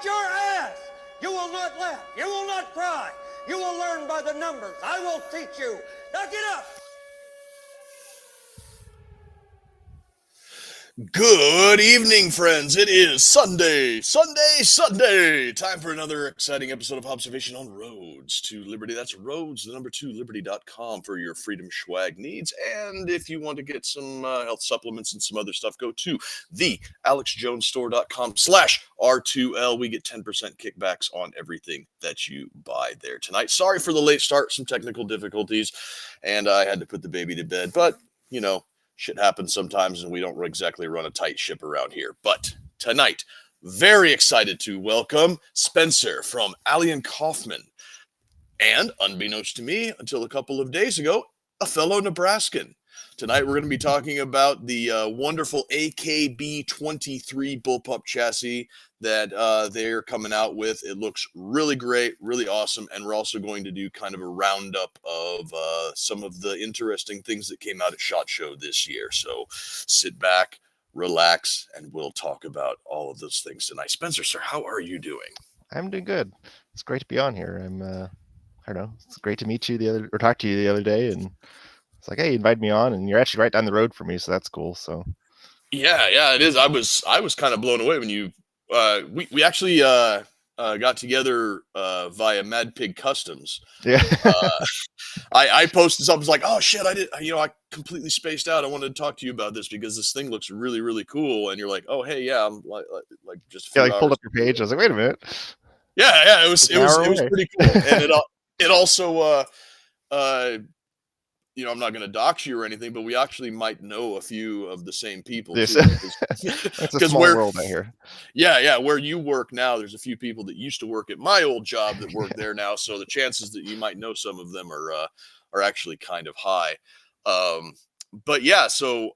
kick your ass. You will not laugh. You will not cry. You will learn by the numbers. I will teach you. Now get up. Good evening, friends. It is Sunday. Time for another exciting episode of Hobbservations on Roads to Liberty. That's roads, the number 2, liberty.com for your freedom swag needs. And if you want to get some health supplements and some other stuff, go to the alexjonesstore.com/R2L. We get 10% kickbacks on everything that you buy there tonight. Sorry for the late start, some technical difficulties, and I had to put the baby to bed, but you know, shit happens sometimes, and we don't exactly run a tight ship around here. But tonight, very excited to welcome Spencer from Aly Kaufman. And unbeknownst to me, until a couple of days ago, a fellow Nebraskan. Tonight, we're going to be talking about the wonderful AKB-23 bullpup chassis that they're coming out with. It looks really great, really awesome, and we're also going to do kind of a roundup of some of the interesting things that came out at SHOT Show this year. So sit back, relax, and we'll talk about all of those things tonight. Spencer, sir, how are you doing? I'm doing good. It's great to be on here. I don't know. It's great to meet you talk to you the other day, and it's like, hey, you invited me on, and you're actually right down the road for me, so that's cool. So yeah, it is. I was kind of blown away when you we actually got together via Mad Pig Customs. Yeah. I posted something like, oh shit, I completely spaced out. I wanted to talk to you about this because this thing looks really, really cool. And you're like, oh hey, yeah, I'm like just a few hours. Pulled up your page. I was like, wait a minute. Yeah, it was pretty cool. And it also I'm not going to dox you or anything, but we actually might know a few of the same people. Yes. It's a small world out here. Yeah. Where you work now, there's a few people that used to work at my old job that work there now. So the chances that you might know some of them are actually kind of high. But yeah, so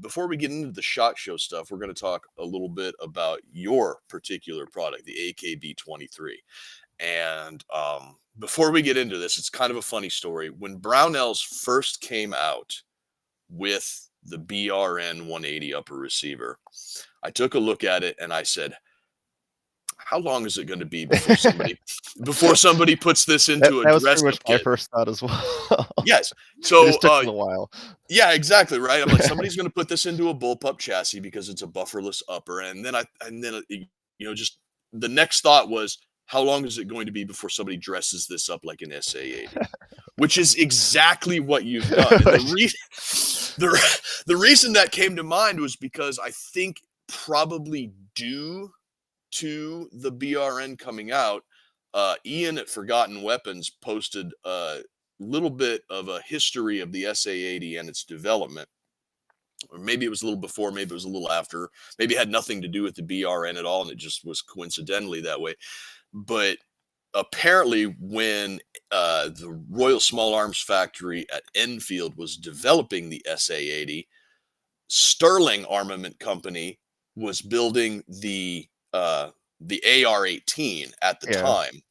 before we get into the SHOT Show stuff, we're going to talk a little bit about your particular product, the AKB-23. And before we get into this, it's kind of a funny story. When Brownells first came out with the BRN 180 upper receiver, I took a look at it and I said, how long is it going to be before somebody puts this into a dress-up kit? That was pretty much my first thought as well. Yes. So it took a while. Yeah, exactly, right? I'm like, somebody's going to put this into a bullpup chassis because it's a bufferless upper. And then just the next thought was, how long is it going to be before somebody dresses this up like an SA80? Which is exactly what you've done. And the reason that came to mind was because I think probably due to the BRN coming out, Ian at Forgotten Weapons posted a little bit of a history of the SA80 and its development. Or maybe it was a little before, maybe it was a little after. Maybe it had nothing to do with the BRN at all, and it just was coincidentally that way. But apparently when the Royal Small Arms Factory at Enfield was developing the SA-80, Sterling Armament Company was building the AR-18 at the time.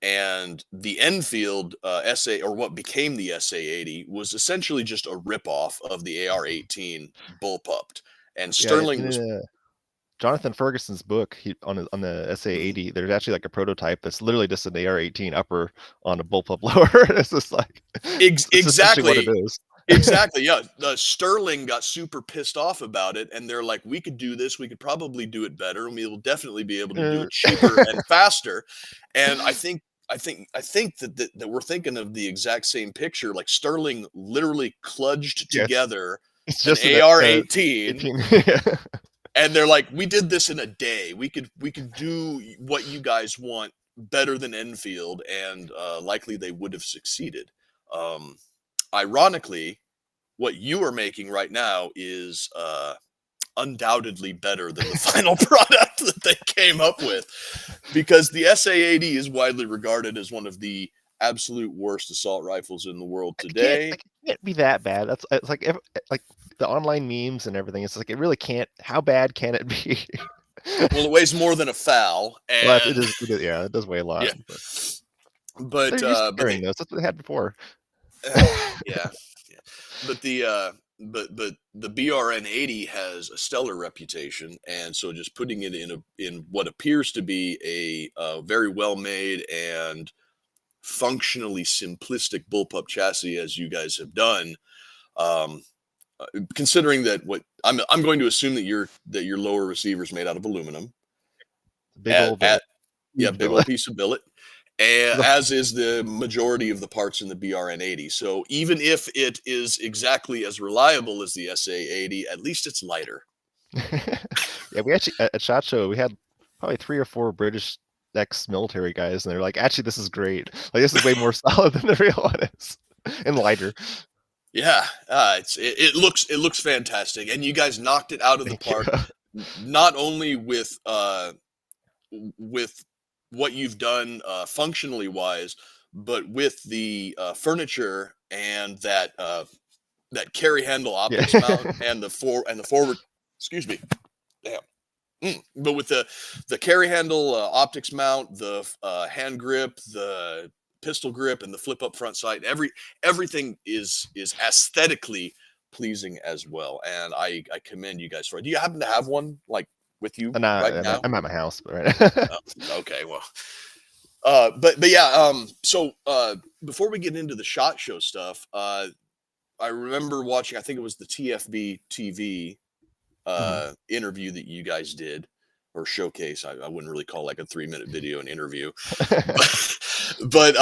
And the Enfield SA, or what became the SA-80, was essentially just a ripoff of the AR-18 bullpupped. And Sterling was... Jonathan Ferguson's book on the SA-80, there's actually like a prototype that's literally just an AR-18 upper on a bullpup lower. It's just like exactly what it is. Exactly, yeah. Sterling got super pissed off about it, and they're like, "We could do this. We could probably do it better, and we will definitely be able to do it cheaper and faster." And I think that we're thinking of the exact same picture. Like Sterling literally kludged together an AR-18. And they're like, we did this in a day. We could do what you guys want better than Enfield, and likely they would have succeeded. Ironically, what you are making right now is undoubtedly better than the final product that they came up with, because the SA-80 is widely regarded as one of the absolute worst assault rifles in the world today. It can't be that bad. It's like the online memes and everything. It's like, it really can't. How bad can it be? Well, it weighs more than a foul. And well, it does weigh a lot. Yeah. But those. That's what they had before. Yeah. But the but the BRN 80 has a stellar reputation, and so just putting it in what appears to be a very well made and functionally simplistic bullpup chassis, as you guys have done. Um, Considering that what I'm going to assume that your lower receiver is made out of aluminum. Big old billet. Yeah, Huge big billet. old piece of billet. As is the majority of the parts in the BRN 80. So even if it is exactly as reliable as the SA 80, at least it's lighter. Yeah, we actually at SHOT Show we had probably 3 or 4 British ex-military guys, and they're like, "Actually, this is great. Like, this is way more solid than the real one is, and lighter." Yeah, it looks fantastic, and you guys knocked it out of the Thank you. park. Not only with what you've done functionally wise, but with the furniture and that carry handle optics Yeah. mount and the forward. Excuse me. Damn. But with the carry handle optics mount, the hand grip, the pistol grip, and the flip up front sight, everything is aesthetically pleasing as well. And I commend you guys for it. Do you happen to have one like with you right now? I'm at my house, but right. Okay, well, but yeah. So before we get into the SHOT Show stuff, I remember watching. I think it was the TFB TV interview that you guys did, or showcase. I wouldn't really call like a 3-minute video an interview, but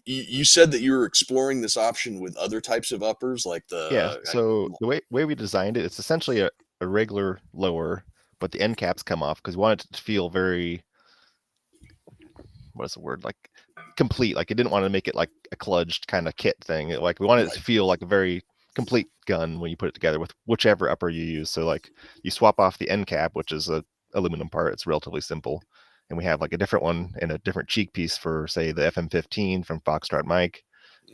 you said that you were exploring this option with other types of uppers, like Yeah. So the way we designed it, it's essentially a regular lower, but the end caps come off because we wanted it to feel very, what is the word, like complete. Like, it didn't want to make it like a kludged kind of kit thing. Like, we wanted it to feel like a very complete gun when you put it together with whichever upper you use. So like, you swap off the end cap, which is a aluminum part. It's relatively simple, and we have like a different one and a different cheek piece for, say, the FM15 from Foxtrot Mike,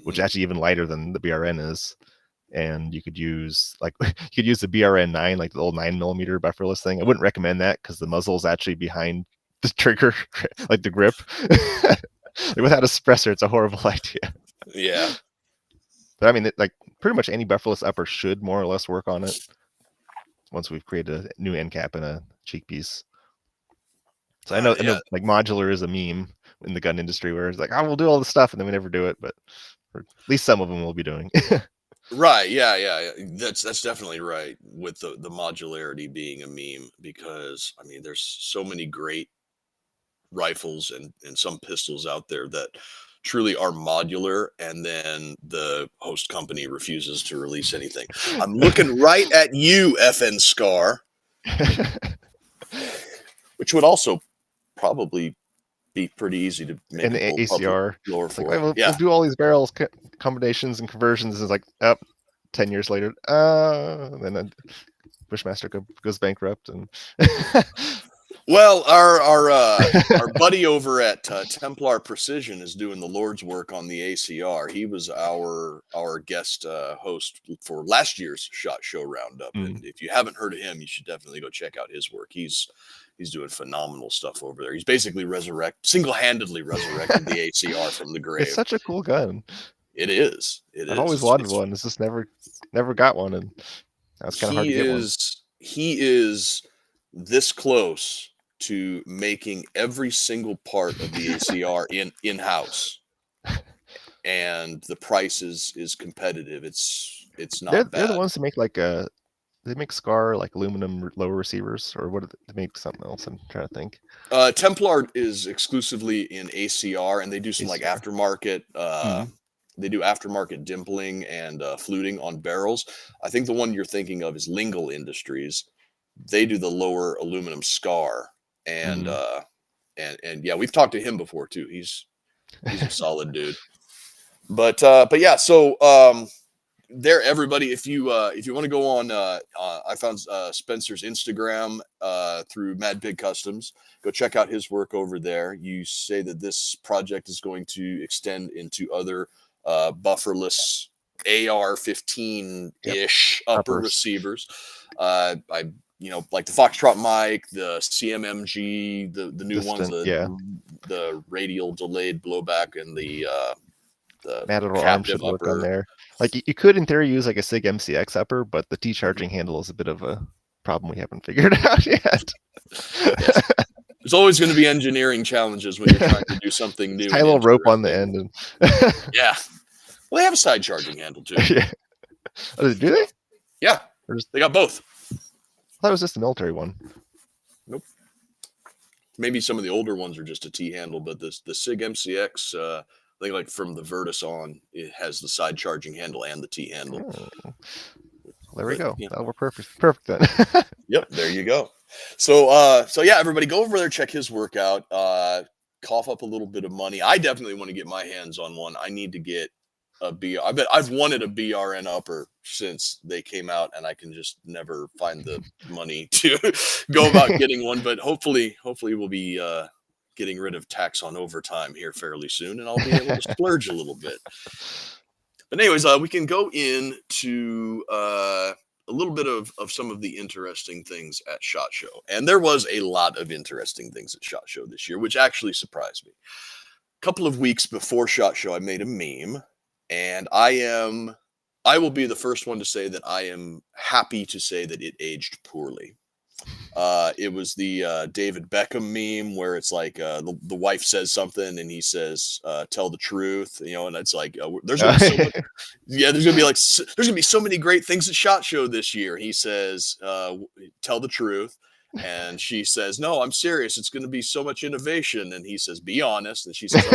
which is actually even lighter than the BRN is. And you could use the BRN 9, like the old 9mm bufferless thing. I wouldn't recommend that because the muzzle is actually behind the trigger, like the grip. Without a suppressor, it's a horrible idea. Yeah. But I mean, like, pretty much any bufferless upper should more or less work on it once we've created a new end cap and a cheek piece. So I know like modular is a meme in the gun industry where it's like, "I will do all the stuff," and then we never do it, but or at least some of them will be doing. Right. Yeah. That's definitely right, with the modularity being a meme, because I mean, there's so many great rifles and some pistols out there that truly are modular, and then the host company refuses to release anything. I'm looking right at you, FN Scar, which would also probably be pretty easy to make And the a ACR lower it's for. like, we'll do all these barrels combinations and conversions. Is like, up 10 years later, then Bushmaster goes bankrupt, and Well, our buddy over at Templar Precision is doing the Lord's work on the ACR. He was our guest host for last year's SHOT Show roundup, and if you haven't heard of him, you should definitely go check out his work. He's doing phenomenal stuff over there. He's basically single-handedly resurrected the ACR from the grave. It's such a cool gun. It is. I've always wanted one. It's just never got one, and that's kind of hard to get one. He is this close to making every single part of the ACR in-house, and the price is competitive. It's not bad. They're the ones who make like they make Scar like aluminum lower receivers, or what? They make something else. I'm trying to think. Templar is exclusively in ACR, and they do some like aftermarket. They do aftermarket dimpling and fluting on barrels. I think the one you're thinking of is Lingle Industries. They do the lower aluminum Scar, and yeah, we've talked to him before too. He's a solid dude. But yeah, so there, everybody, if you want to go on, I found Spencer's Instagram through Mad Pig Customs. Go check out his work over there. You say that this project is going to extend into other bufferless AR-15-ish upper receivers. I like the Foxtrot Mike, the CMMG, the new ones, the radial delayed blowback, and the Matador arm should work on there. Like you could in theory use like a SIG MCX upper, but the T charging handle is a bit of a problem we haven't figured out yet. Yes. There's always going to be engineering challenges when you're trying to do something new. Tie a little rope on the end. And yeah. Well, they have a side charging handle too. Yeah. Oh, do they? Yeah. They got both. I thought it was just the military one. Nope. Maybe some of the older ones are just a T handle, but the SIG MCX, I think like from the Virtus on, it has the side charging handle and the T handle. Oh. Well, there we go. Yeah. That'll work perfect then. Yep, there you go. So yeah, everybody go over there, check his workout, cough up a little bit of money. I definitely want to get my hands on one. I need to get a BR. I bet I've wanted a BRN upper since they came out, and I can just never find the money to go about getting one. But hopefully we'll be getting rid of tax on overtime here fairly soon, and I'll be able to splurge a little bit. But anyways, we can go into a little bit of some of the interesting things at SHOT Show. And there was a lot of interesting things at SHOT Show this year, which actually surprised me. A couple of weeks before SHOT Show, I made a meme, and I will be the first one to say that I am happy to say that it aged poorly. It was the David Beckham meme where it's like the wife says something and he says, "Tell the truth," and it's like there's gonna be so much, there's gonna be so many great things at SHOT Show this year. He says, "Tell the truth," and she says, "No, I'm serious. It's gonna be so much innovation." And he says, "Be honest," and she says,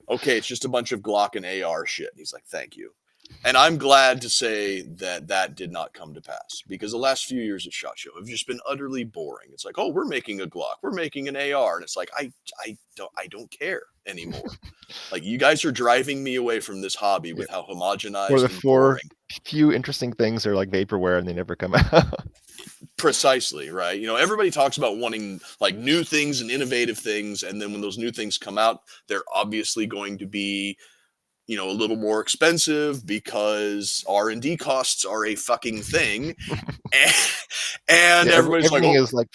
"Okay, it's just a bunch of Glock and AR shit." And he's like, "Thank you." And I'm glad to say that did not come to pass, because the last few years at SHOT Show have just been utterly boring. It's like, oh, we're making a Glock, we're making an AR, and it's like I don't care anymore. Like, you guys are driving me away from this hobby with how homogenized Or the and four boring. few interesting things are like vaporware and they never come out. Precisely, right? Everybody talks about wanting like new things and innovative things, and then when those new things come out, they're obviously going to be a little more expensive because R&D costs are a fucking thing. and everybody's everything like, is like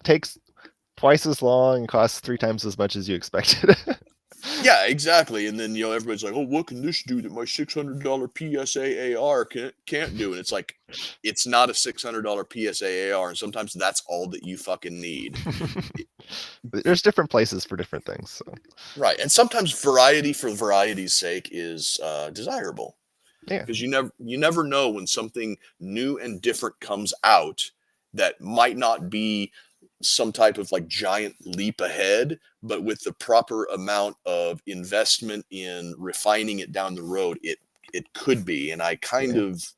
takes twice as long and costs 3 times as much as you expected. yeah, exactly. And then, everybody's like, oh, what can this do that my $600 PSA AR can't do? And it's like, it's not a $600 PSA AR. And sometimes that's all that you fucking need. There's different places for different things. So. Right. And sometimes variety for variety's sake is desirable. Yeah. Because you never know when something new and different comes out that might not be some type of like giant leap ahead, but with the proper amount of investment in refining it down the road, it could be. And I kind of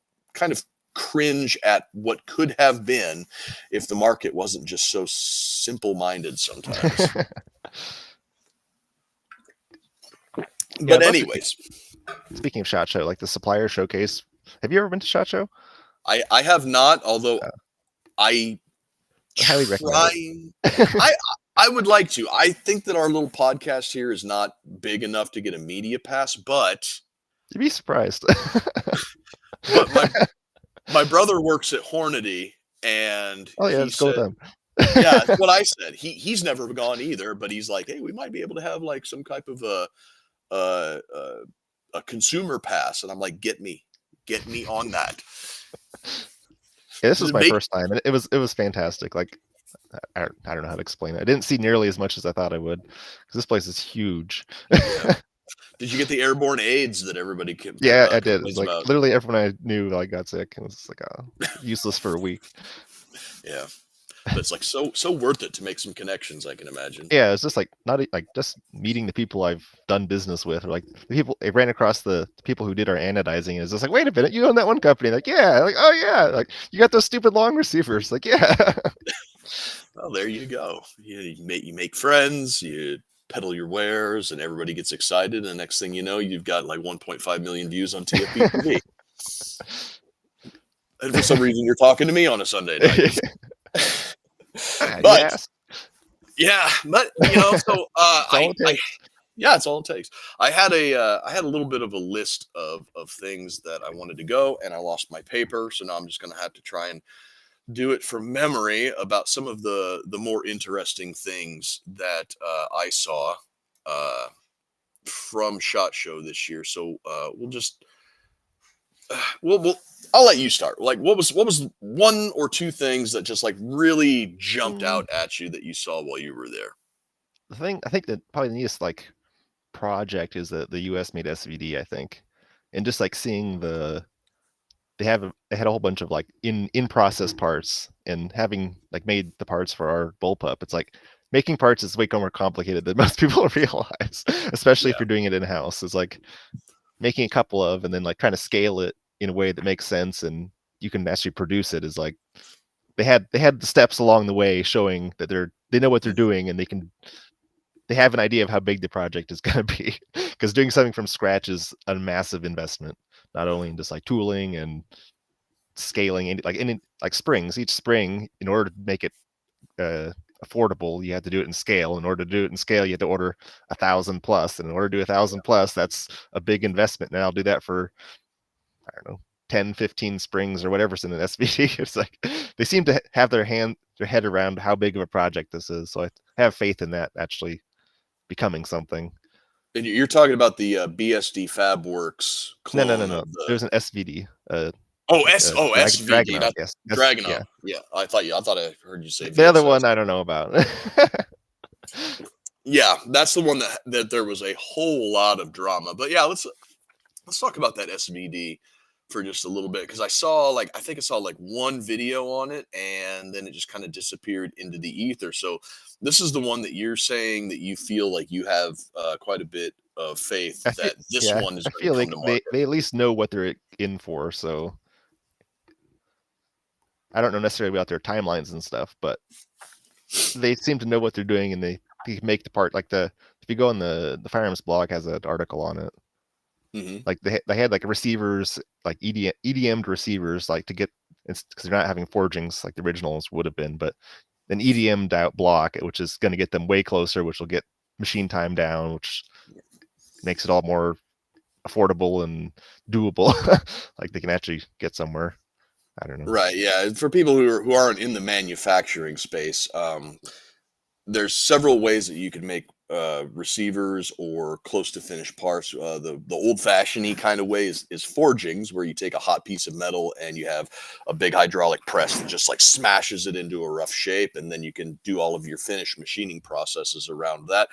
cringe at what could have been if the market wasn't just so simple-minded sometimes. But anyways, speaking of SHOT Show, like the supplier showcase, have you ever been to SHOT Show? I have not, although I highly recommend it. I would like to. I think that our little podcast here is not big enough to get a media pass, but you'd be surprised. But my brother works at Hornady, and let's go with them. Yeah, that's what I said. He's never gone either, but he's like, hey, we might be able to have like some type of a consumer pass, and I'm like, get me on that. Yeah, this was my first time, and it was fantastic. Like, I don't know how to explain it. I didn't see nearly as much as I thought I would, because this place is huge. Yeah. Did you get the airborne AIDS that everybody can? Yeah, I did. Like about? Literally everyone I knew like got sick, and it's like useless for a week. Yeah, but it's like so worth it to make some connections, I can imagine. Yeah, it's just like not like just meeting the people I've done business with, or like the people I ran across the people who did our anodizing. And it's just like, wait a minute, you own that one company? Like, yeah, like, oh yeah, like you got those stupid long receivers? Like, yeah. Well, there you go. You make friends, you peddle your wares, and everybody gets excited. And the next thing you know, you've got like 1.5 million views on TFP TV. And for some reason, you're talking to me on a Sunday night. But yes. Yeah, but so it's all it takes. I had a little bit of a list of things that I wanted to go, and I lost my paper, so now I'm just going to have to try and do it from memory about some of the more interesting things that I saw from SHOT Show this year. So we'll just well, I'll let you start. Like, what was one or two things that just like really jumped Mm, out at you that you saw while you were there? I think that probably the neatest like project is the US made SVD, I think. And just like seeing they had a whole bunch of like in process parts, and having like made the parts for our bullpup. It's like making parts is way more complicated than most people realize, especially if Yeah. you're doing it in house. It's like making a couple of and then like trying to scale it in a way that makes sense and you can actually produce it is like they had the steps along the way showing that they know what they're Mhm. doing, and they have an idea of how big the project is going to be, because doing something from scratch is a massive investment, not only in just like tooling and scaling and like springs. Each spring, in order to make it affordable, you have to do it in scale. In order to do it in scale, you have to order 1,000 plus, and in order to do 1,000 plus, that's a big investment. And I'll do that for, I don't know, 10, 15 springs or whatever's in an SVD. It's like they seem to have their head around how big of a project this is. So I have faith in that actually becoming something. And you're talking about the BSD FabWorks No, clone no. of the There's an SVD, SVD, Dragonite. not Yes, Dragono. yeah. Yeah, I thought I heard you say The other VSS. one I don't know about. Yeah, that's the one that there was a whole lot of drama. But yeah, let's talk about that SVD for just a little bit, because I think I saw like one video on it and then it just kind of disappeared into the ether. So this is the one that you're saying that you feel like you have quite a bit of faith I feel, that this yeah, one is I going to feel come like to market. they at least know what they're in for. So I don't know necessarily about their timelines and stuff, but they seem to know what they're doing, and they make the part like if you go on the Firearms blog has an article on it. Hmm. Like they had like receivers, like EDM'd receivers, like to get, it's because they're not having forgings like the originals would have been, but an EDM'd out block, which is going to get them way closer, which will get machine time down, which makes it all more affordable and doable. Like they can actually get somewhere. I don't know. Right. Yeah. For people who aren't in the manufacturing space, there's several ways that you can make receivers or close to finished parts. The old fashioned kind of way is forgings, where you take a hot piece of metal and you have a big hydraulic press that just like smashes it into a rough shape, and then you can do all of your finished machining processes around that.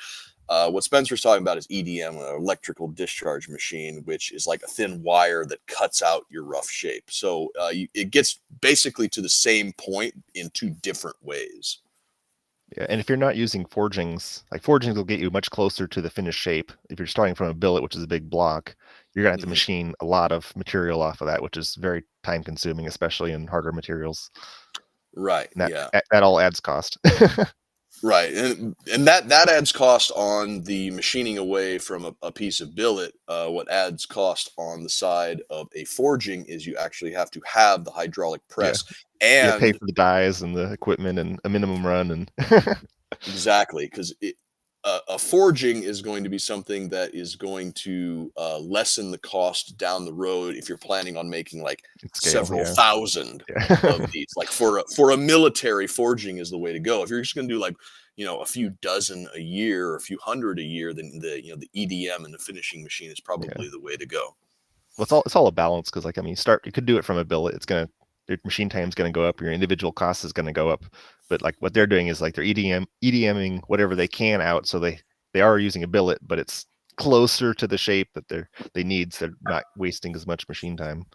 What Spencer's talking about is EDM, an electrical discharge machine, which is like a thin wire that cuts out your rough shape. So it gets basically to the same point in two different ways. Yeah, and if you're not using forgings, like forgings will get you much closer to the finished shape. If you're starting from a billet, which is a big block, you're gonna have to Mhm. machine a lot of material off of that, which is very time consuming, especially in harder materials. Right. And Yeah. that all adds cost. Right, and that adds cost on the machining away from a piece of billet. What adds cost on the side of a forging is you actually have to have the hydraulic Yeah, press, you pay and for the dies and the equipment and a minimum run and exactly, because a forging is going to be something that is going to lessen the cost down the road if you're planning on making like scale. several Yeah, thousand of yeah. these. Like for a military, forging is the way to go. If you're just going to do like a few dozen a year or a few hundred a year, then the EDM and the finishing machine is Yeah. probably the way to go. Well, it's all a balance because, like, I mean, you could do it from a billet. Your machine time is gonna go up. Your individual cost is gonna go up. But like what they're doing is like they're EDMing whatever they can out, so they are using a billet, but it's closer to the shape that they need, so they're not wasting as much machine time.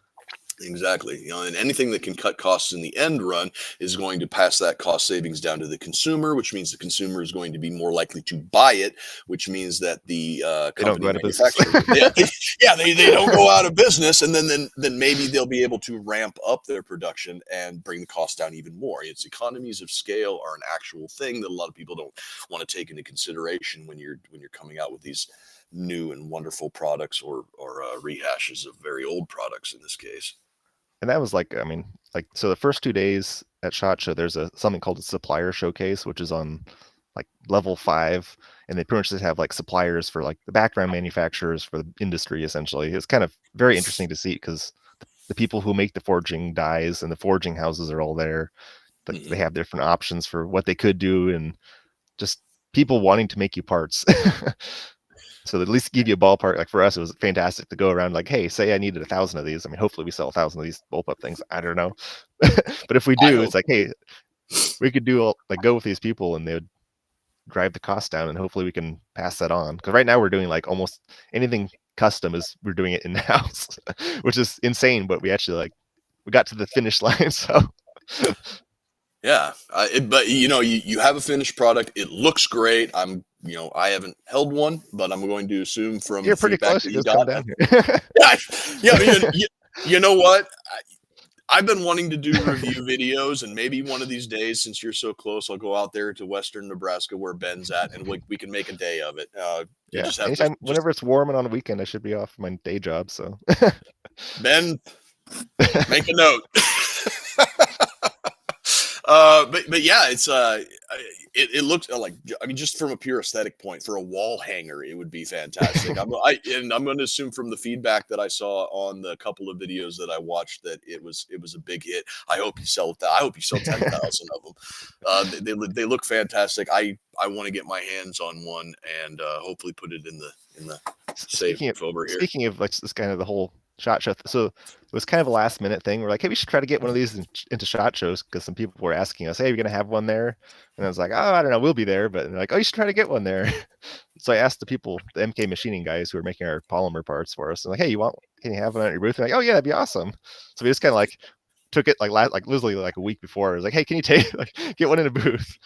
Exactly. And anything that can cut costs in the end run is going to pass that cost savings down to the consumer, which means the consumer is going to be more likely to buy it, which means that the They don't go company out of business. manufacturer, yeah, they don't go out of business, and then maybe they'll be able to ramp up their production and bring the cost down even more. It's economies of scale are an actual thing that a lot of people don't want to take into consideration when you're coming out with these new and wonderful products or rehashes of very old products in this case. And that was like, I mean, like, so the first 2 days at SHOT Show, there's something called a supplier showcase, which is on like level 5, and they pretty much just have like suppliers for like the background manufacturers for the industry. Essentially, it's kind of very interesting to see because the people who make the forging dies and the forging houses are all there. But they Mhm. have different options for what they could do, and just people wanting to make you parts. So at least give you a ballpark. Like for us, it was fantastic to go around like, hey, say I needed 1,000 of these. I mean, hopefully we sell 1,000 of these bullpup things. I don't know. But if we I do, hope. it's like, hey, we could do like go with these people and they would drive the cost down, and hopefully we can pass that on. Because right now we're doing like almost anything custom is we're doing it in house, which is insane. But we actually like we got to the finish line. So Yeah, but you have a finished product. It looks great. I haven't held one, but I'm going to assume from you're the pretty feedback close. that You you just come got. down here. You know what? I've been wanting to do review videos, and maybe one of these days, since you're so close, I'll go out there to Western Nebraska where Ben's at, and we can make a day of it. You Yeah, just have anytime, to whenever it's warm and on a weekend, I should be off my day job. So Ben, make a note. But yeah, it looks like, I mean, just from a pure aesthetic point, for a wall hanger, it would be fantastic. I'm going to assume from the feedback that I saw on the couple of videos that I watched that it was a big hit. I hope you sell that. I hope you sell 10,000 of them. They look fantastic. I want to get my hands on one and hopefully put it in the safe over here. Speaking of like this kind of the whole SHOT Show, so it was kind of a last minute thing. We're like, hey, we should try to get one of these into SHOT Shows because some people were asking us, hey, you're gonna have one there? And I was like, oh, I don't know, we'll be there. But they're like, oh, you should try to get one there. So I asked the people, the MK machining guys who are making our polymer parts for us, and like, hey, can you have one at your booth? They're like, oh yeah, that'd be awesome. So we just kind of like took it like literally like a week before. I was like, hey, can you get one in a booth?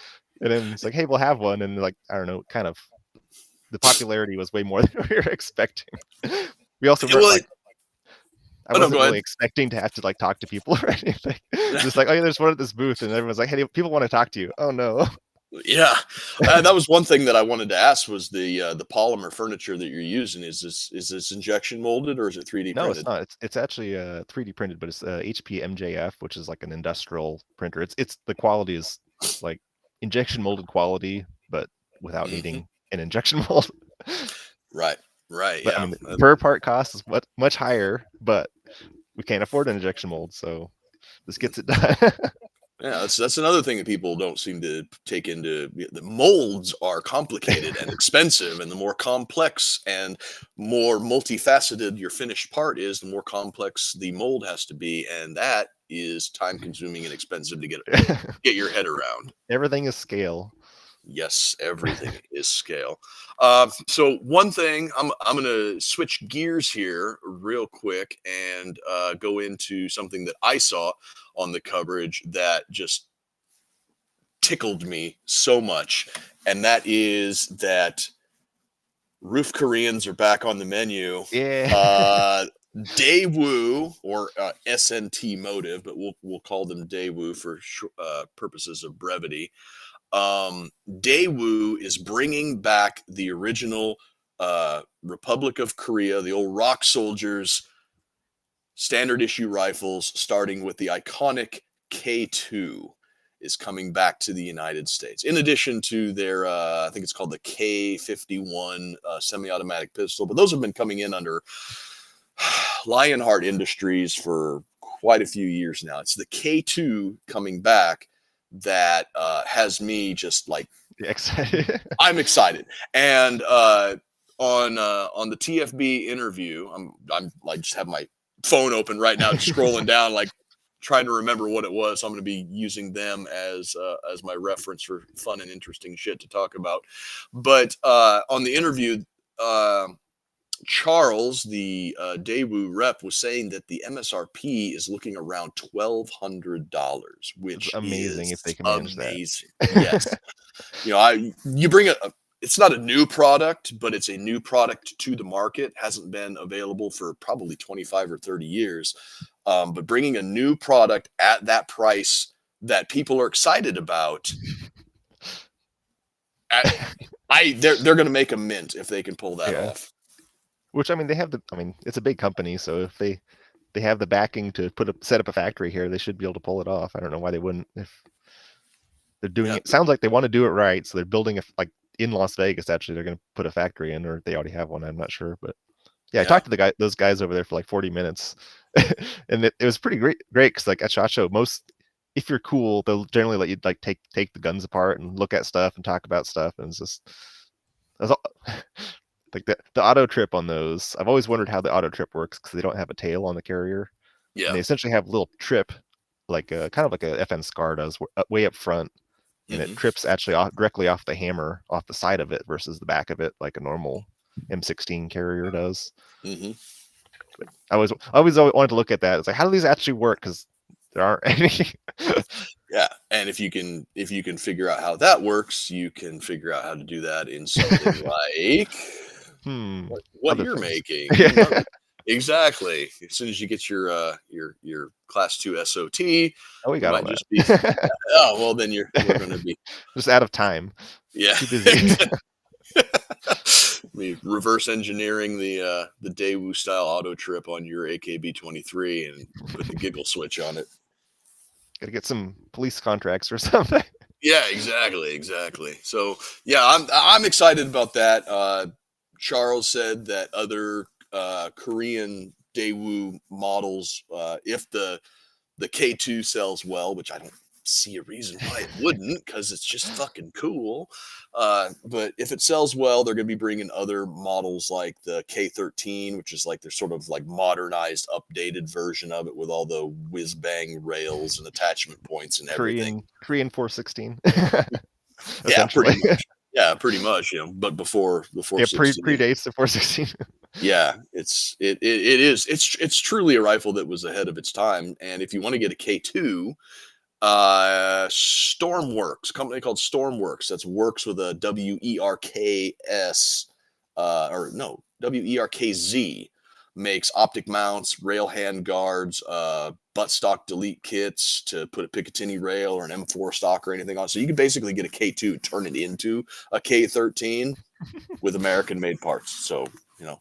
And then it's like, hey, we'll have one. And like, I don't know, kind of the popularity was way more than we were expecting. We also weren't like, I wasn't really expecting to have to like talk to people or anything. Just like, oh yeah, there's one at this booth, and everyone's like, hey, people want to talk to you. Oh no. Yeah, that was one thing that I wanted to ask was the polymer furniture that you're using. Is this injection molded or is it 3D printed? No, it's not. It's actually 3D printed, but it's HP MJF, which is like an industrial printer. It's the quality is like injection molded quality, but without needing an injection mold. Right. But, Yeah. I mean, per part cost is much higher, but we can't afford an injection mold, so this gets it done. Yeah, that's another thing that people don't seem to take into. The molds are complicated and expensive, and the more complex and more multifaceted your finished part is, the more complex the mold has to be, and that is time consuming and expensive to get your head around. Everything is scale. Yes, everything is scale. So one thing, I'm going to switch gears here real quick and go into something that I saw on the coverage that just tickled me so much, and that is that roof Koreans are back on the menu. Yeah. Daewoo or SNT Motive, but we'll call them Daewoo for purposes of brevity. Daewoo is bringing back the original Republic of Korea, the old rock soldiers standard issue rifles, starting with the iconic K2 is coming back to the United States. In addition to their, I think it's called the K51 semi-automatic pistol, but those have been coming in under Lionheart Industries for quite a few years now. It's the K2 coming back that has me just like excited. I'm excited. And on the TFB interview, I'm like just have my phone open right now, scrolling down, like trying to remember what it was. So I'm going to be using them as my reference for fun and interesting shit to talk about. But on the interview, Charles, the Daewoo rep, was saying that the MSRP is looking around $1,200, which it's amazing is if they can manage amazing. Yes, you bring it's not a new product, but it's a new product to the market. Hasn't been available for probably 25 or 30 years. But bringing a new product at that price that people are excited about, they're going to make a mint if they can pull that off. Which, I mean, it's a big company, so if they have the backing to set up a factory here, they should be able to pull it off. I don't know why they wouldn't if they're doing it. Sounds like they want to do it right, so they're building like in Las Vegas. Actually, they're going to put a factory in, or they already have one. I'm not sure, but I talked to those guys over there for like 40 minutes, and it was pretty great because like at SHOT Show, if you're cool, they'll generally let you like take the guns apart and look at stuff and talk about stuff, and it's just Like the auto trip on those, I've always wondered how the auto trip works because they don't have a tail on the carrier. Yeah. And they essentially have a little trip, like kind of like a FN Scar does, way up front, and it trips actually directly off the hammer, off the side of it versus the back of it, like a normal M16 carrier does. But I always wanted to look at that. It's like, how do these actually work? Because there aren't any. Yeah, and if you can figure out how that works, you can figure out how to do that in something like what you're things. making. Exactly. As soon as you get your class 2 SOT, Oh, we got all might that. just be oh well, then we're going to be just out of time. Yeah. Too busy. We reverse engineering the Daewoo style auto trip on your AKB-23 and put the giggle switch on it. Got to get some police contracts or something. Yeah, exactly. So yeah, I'm excited about that. Charles said that other Korean Daewoo models, if the K2 sells well, which I don't see a reason why it wouldn't, because it's just fucking cool. But if it sells well, they're going to be bringing other models like the K13, which is like their sort of like modernized, updated version of it with all the whiz bang rails and attachment points and everything. Korean 416. Yeah, pretty much. You know, but before the 416. Predates the 416. Yeah, it's truly a rifle that was ahead of its time. And if you want to get a K2, Stormworks, a company called Stormworks, that's works with a WERKS, WERKZ, makes optic mounts, rail hand guards, buttstock delete kits to put a Picatinny rail or an M4 stock or anything on. So you can basically get a K2, turn it into a K13 with American-made parts. So, you know,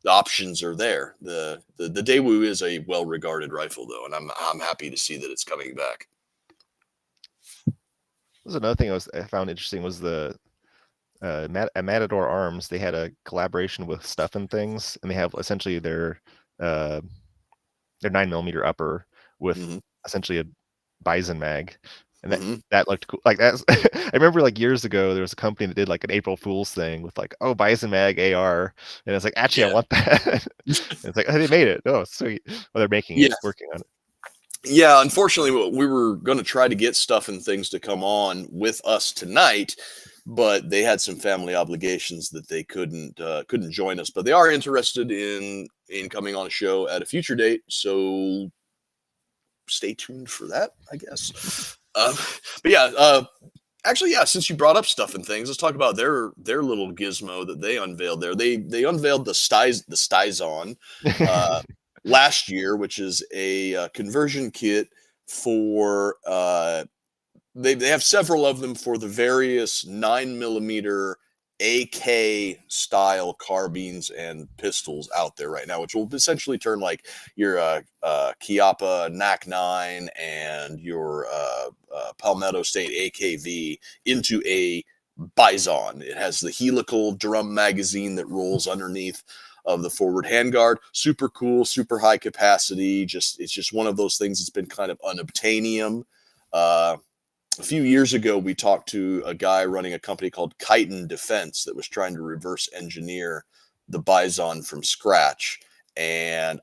the options are there. The Daewoo is a well-regarded rifle, though, and I'm happy to see that it's coming back. There's another thing I found interesting was the at Matador Arms. They had a collaboration with Stuff and Things, and they have essentially their 9mm upper with essentially a Bison mag, and that looked cool. Like that's I remember like years ago there was a company that did like an April Fool's thing with like, oh, Bison mag AR, and it's like, actually I want that. And it's like, oh, they made it. Oh, sweet. Well, they're making it, working on it. Yeah, unfortunately, we were going to try to get Stuff and Things to come on with us tonight, but they had some family obligations that they couldn't join us. But they are interested in coming on a show at a future date, so stay tuned for that, I guess. But yeah, actually, yeah. Since you brought up Stuff and Things, let's talk about their little gizmo that they unveiled there. They unveiled the Stizon. Last year, which is a conversion kit for they have several of them for the various 9mm AK style carbines and pistols out there right now, which will essentially turn like your Chiappa NAC 9 and your Palmetto State AKV into a Bison. It has the helical drum magazine that rolls underneath of the forward handguard. Super cool, super high capacity. It's just one of those things that's been kind of unobtainium. A few years ago, we talked to a guy running a company called Chitin Defense that was trying to reverse engineer the Bison from scratch. And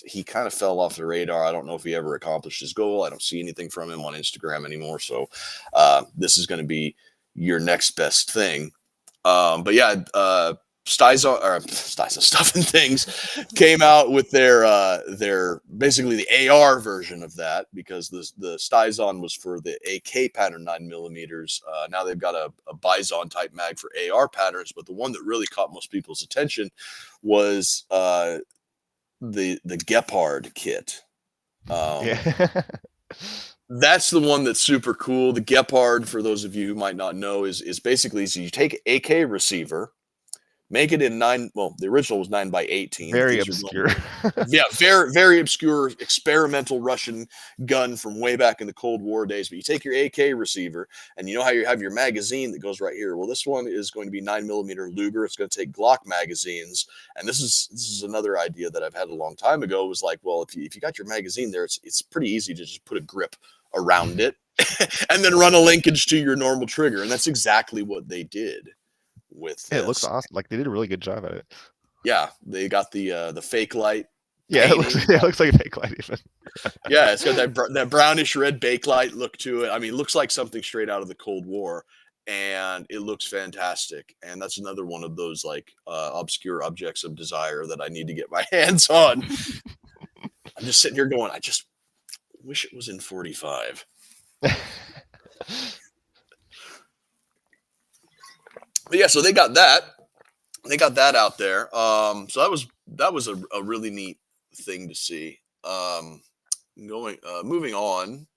he kind of fell off the radar. I don't know if he ever accomplished his goal. I don't see anything from him on Instagram anymore. So this is going to be your next best thing. But yeah, Stuff and Things came out with their basically the AR version of that, because the Stizon was for the AK pattern 9mm. Now they've got a Bison type mag for AR patterns, but the one that really caught most people's attention was the Gepard kit. That's the one that's super cool. The Gepard, for those of you who might not know, is basically, so you take AK receiver, make it in 9. Well, the original was 9x18. Very obscure. Yeah, very, very obscure experimental Russian gun from way back in the Cold War days. But you take your AK receiver, and you know how you have your magazine that goes right here. Well, this one is going to be 9mm Luger. It's going to take Glock magazines, and this is another idea that I've had a long time ago. Was like, well, if you got your magazine there, it's pretty easy to just put a grip around it, and then run a linkage to your normal trigger, and that's exactly what they did with Yeah, it looks this. awesome. Like they did a really good job at it. Yeah, they got the fake light. Yeah, it looks like a fake light even. Yeah, it's got that brownish red bakelite look to it. I mean, it looks like something straight out of the Cold War, and it looks fantastic. And that's another one of those like obscure objects of desire that I need to get my hands on. I'm just sitting here going, I just wish it was in 45. But yeah, so they got that. They got that out there. So that was a really neat thing to see. Moving on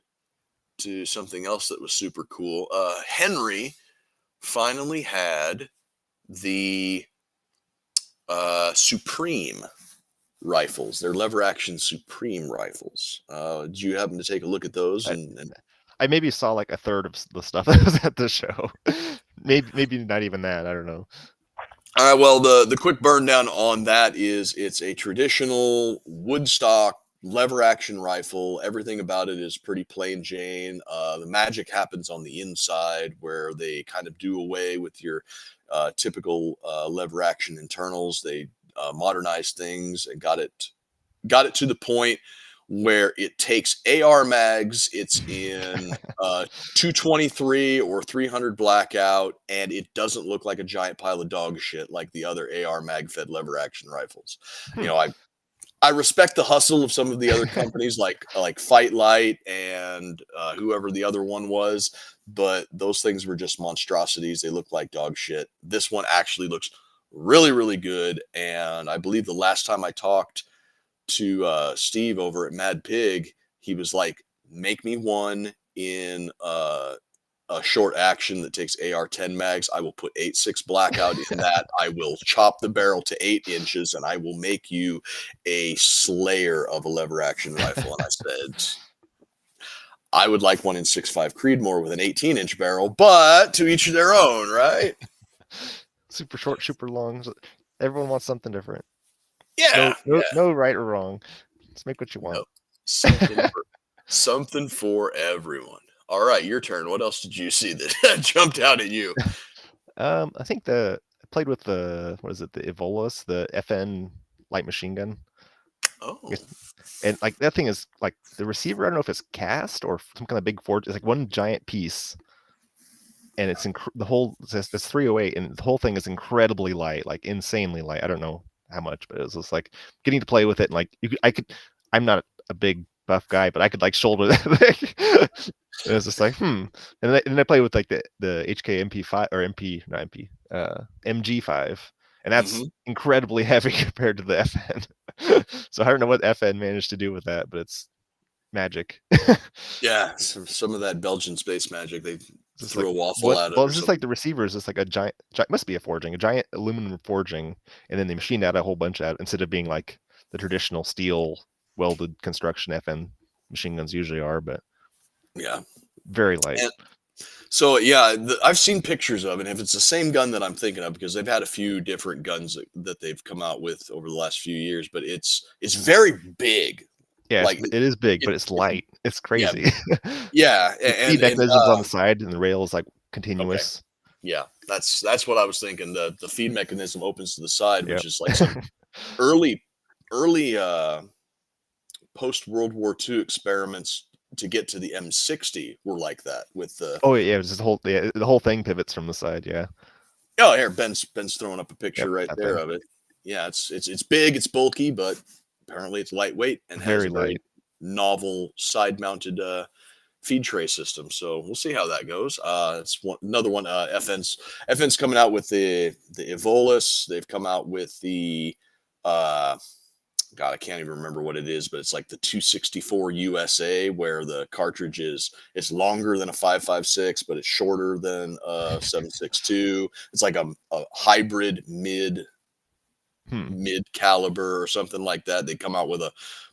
to something else that was super cool. Henry finally had the Supreme rifles. They're lever action Supreme rifles. Did you happen to take a look at those? I maybe saw like a third of the stuff that was at the show. maybe not even that. I don't know. All right. Well, the quick burn down on that is it's a traditional wood stock lever action rifle. Everything about it is pretty plain Jane. The magic happens on the inside where they kind of do away with your typical lever action internals. They modernized things and got it to the point where it takes AR mags. It's in 223 or 300 blackout, and it doesn't look like a giant pile of dog shit like the other AR mag fed lever action rifles. You know, I respect the hustle of some of the other companies like Fight Light and whoever the other one was, but those things were just monstrosities. They look like dog shit. This one actually looks really, really good, and I believe the last time I talked to Steve over at Mad Pig, he was like, make me one in a short action that takes AR-10 mags. I will put 8.6 blackout in that. I will chop the barrel to 8 inches, and I will make you a slayer of a lever action rifle. And I said, I would like one in 6.5 Creedmoor with an 18-inch barrel, but to each their own, right? Super short, super long. Everyone wants something different. Yeah. No right or wrong. Just make what you want. No. Something for everyone. All right, your turn. What else did you see that jumped out at you? I think I played with the the Evolas, the FN light machine gun. Oh. And like that thing is like the receiver. I don't know if it's cast or some kind of big forge. It's like one giant piece, and it's it's 308, and the whole thing is incredibly light, like insanely light. I don't know how much, but it was just like getting to play with it, and like I'm not a big buff guy, but I could like shoulder that thing. It was just like and then I played with like the HK MP5 or MG5, and that's incredibly heavy compared to the FN. So I don't know what FN managed to do with that, but it's magic. Yeah, some of that Belgian space magic. They just threw like, a waffle at it. Well, it's just like the receiver is just like a giant must be a forging, a giant aluminum forging, and then they machined out a whole bunch of that instead of being like the traditional steel welded construction FN machine guns usually are, but yeah, very light. And so yeah, I've seen pictures of it. If it's the same gun that I'm thinking of, because they've had a few different guns that they've come out with over the last few years, but it's very big. Yeah, like it is big, but it's light. It's crazy. Yeah, and mechanisms on the side, and the rail is like continuous. Okay. Yeah, that's what I was thinking. The feed mechanism opens to the side, which is like some early post World War II experiments to get to the M60 were like that with the. Oh yeah, it was the whole thing pivots from the side. Yeah. Oh, here Ben's throwing up a picture right there of it. Yeah, it's big, it's bulky, but apparently it's lightweight and has a very novel side-mounted feed tray system. So we'll see how that goes. It's another one. FN's coming out with the Evolas. They've come out with the God, I can't even remember what it is, but it's like the 264 USA, where the cartridge it's longer than a 5.56, but it's shorter than a 7.62. It's like a hybrid mid caliber or something like that. They come out with a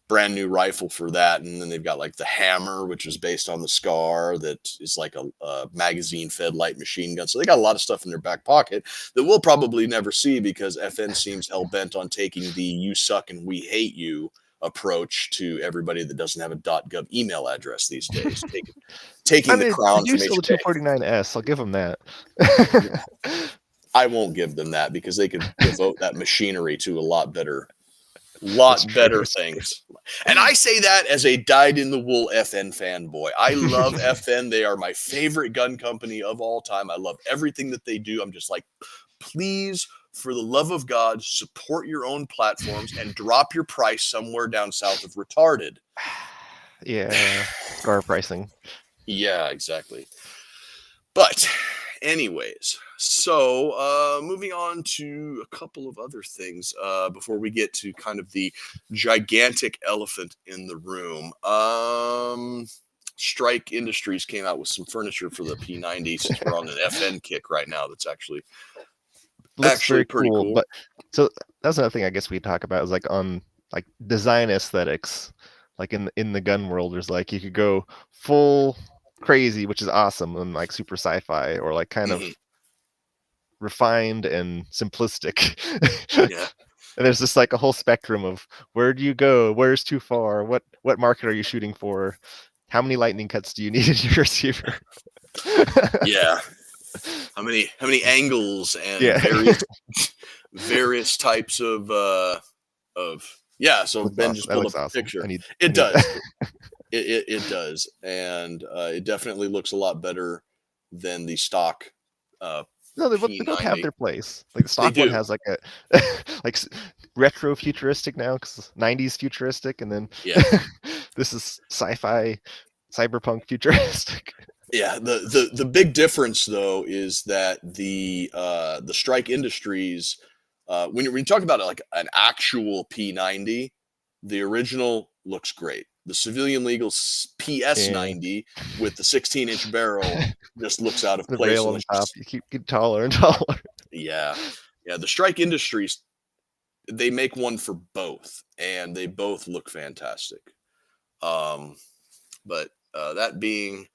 brand new rifle for that, and then they've got like the Hammer, which is based on the Scar, that is like a magazine fed light machine gun. So they got a lot of stuff in their back pocket that we'll probably never see, because FN seems hell-bent on taking the "you suck and we hate you" approach to everybody that doesn't have a .gov email address these days. Taking the crown from the 249S, I'll give them that. I won't give them that because they could devote that machinery to a lot better That's true. things. And I say that as a dyed-in-the-wool FN fanboy. I love FN. They are my favorite gun company of all time. I love everything that they do. I'm just like, please, for the love of God, support your own platforms and drop your price somewhere down south of retarded. Yeah, scar pricing. Yeah, exactly. But anyways, so moving on to a couple of other things before we get to kind of the gigantic elephant in the room. Strike Industries came out with some furniture for the P90 since we're on an FN kick right now. That's actually Looks very pretty cool. But so that's another thing I guess we talk about is like on like design aesthetics. Like in the gun world, there's like you could go full crazy, which is awesome, and like super sci-fi, or like kind of refined and simplistic. Yeah. And there's just like a whole spectrum of where do you go, where's too far, what market are you shooting for, how many lightning cuts do you need in your receiver? Yeah. How many angles and Yeah. various types of yeah. So Looks Ben awesome. just That pulled looks up a awesome. picture. I need It does. It does, and it definitely looks a lot better than the stock No, they both have P90. their place. Like the They stock one do. has like a like retro futuristic now, because 90s futuristic, and then Yeah. this is sci-fi cyberpunk futuristic. Yeah, the big difference though is that the Strike Industries, when you talk about like an actual P90, the original looks great. The civilian legal PS90 with the 16-inch barrel just looks out of The place. rail on top, you keep getting taller and taller. Yeah, the Strike Industries, they make one for both, and they both look fantastic. But that being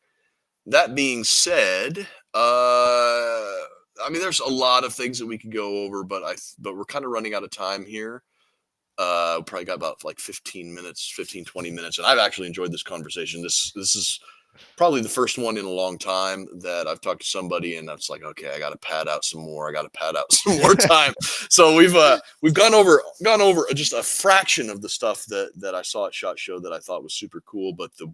said, I mean, there's a lot of things that we could go over, but we're kind of running out of time here. Probably got about like 15 minutes, 20 minutes. And I've actually enjoyed this conversation. This is probably the first one in a long time that I've talked to somebody and that's like, okay, I got to pad out some more. I got to pad out some more time. So we've gone over just a fraction of the stuff that I saw at SHOT Show that I thought was super cool. But the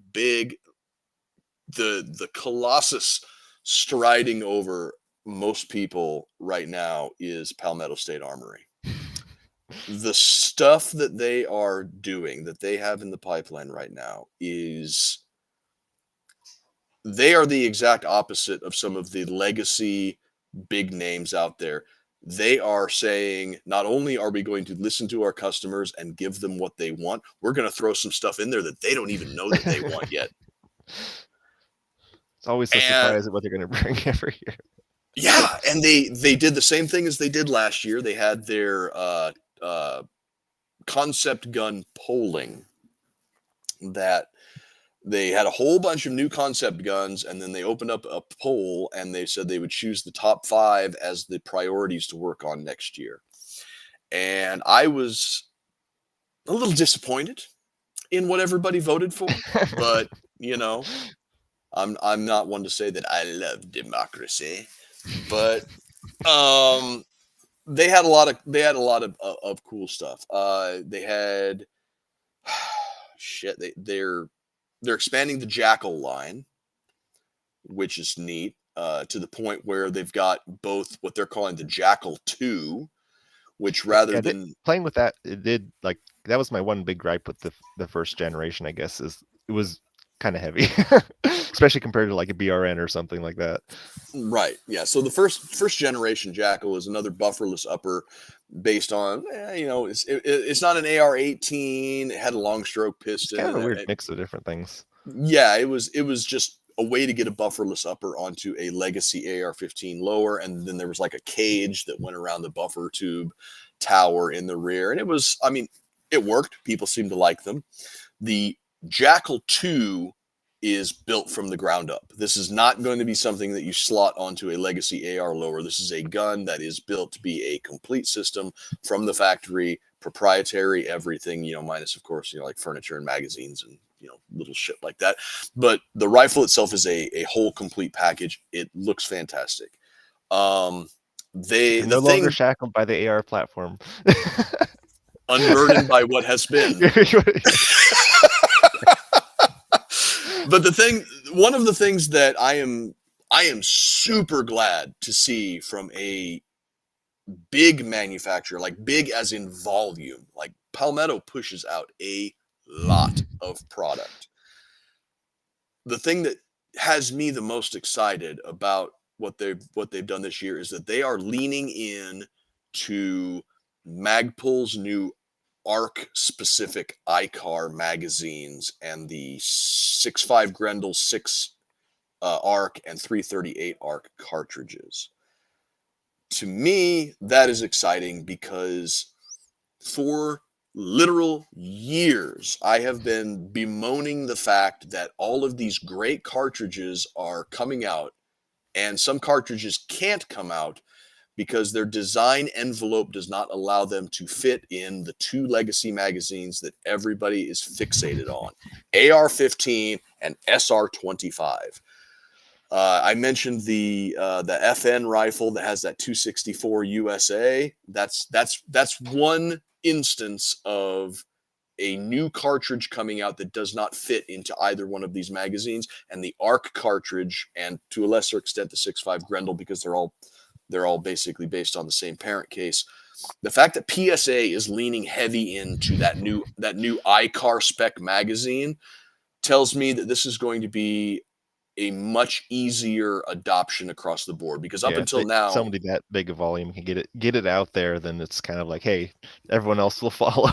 colossus striding over most people right now is Palmetto State Armory. The stuff that they are doing, that they have in the pipeline right now, they are the exact opposite of some of the legacy big names out there. They are saying, not only are we going to listen to our customers and give them what they want, we're going to throw some stuff in there that they don't even know that they want yet. It's always a surprise at what they're going to bring every year. Yeah, and they did the same thing as they did last year. They had their concept gun polling, that they had a whole bunch of new concept guns, and then they opened up a poll and they said they would choose the top 5 as the priorities to work on next year. And I was a little disappointed in what everybody voted for, but you know, I'm not one to say that I love democracy, but they had a lot of cool stuff. They had shit. They're expanding the Jackal line, which is neat. To the point where they've got both what they're calling the Jackal 2, which rather than playing with that, it did like that was my one big gripe with the first generation, I guess, is it was kind of heavy, especially compared to like a BRN or something like that. Right. Yeah. So the first generation Jackal is another bufferless upper based on, it's not an AR-18. It had a long stroke piston. It's kind of a weird mix of different things. Yeah, it was just a way to get a bufferless upper onto a legacy AR-15 lower, and then there was like a cage that went around the buffer tube tower in the rear, and it worked. People seemed to like them. The Jackal 2 is built from the ground up. This is not going to be something that you slot onto a legacy AR lower. This is a gun that is built to be a complete system from the factory, proprietary, everything, minus of course, like furniture and magazines and little shit like that. But the rifle itself is a whole complete package. It looks fantastic. You're no longer shackled by the AR platform. Unburdened by what has been. But one of the things that I am super glad to see from a big manufacturer, like big as in volume, like Palmetto pushes out a lot of product. The thing that has me the most excited about what they've done this year is that they are leaning in to Magpul's new ARC specific iCar magazines and the 6.5 Grendel 6 ARC and 338 ARC cartridges. To me, that is exciting because for literal years, I have been bemoaning the fact that all of these great cartridges are coming out, and some cartridges can't come out because their design envelope does not allow them to fit in the 2 legacy magazines that everybody is fixated on, AR-15 and SR-25. I mentioned the FN rifle that has that 264 USA. That's one instance of a new cartridge coming out that does not fit into either one of these magazines, and the ARC cartridge, and to a lesser extent the 6.5 Grendel, because they're all basically based on the same parent case. The fact that PSA is leaning heavy into that new iCar spec magazine tells me that this is going to be a much easier adoption across the board, because up until now, somebody that big a volume can get it out there, then it's kind of like, hey, everyone else will follow.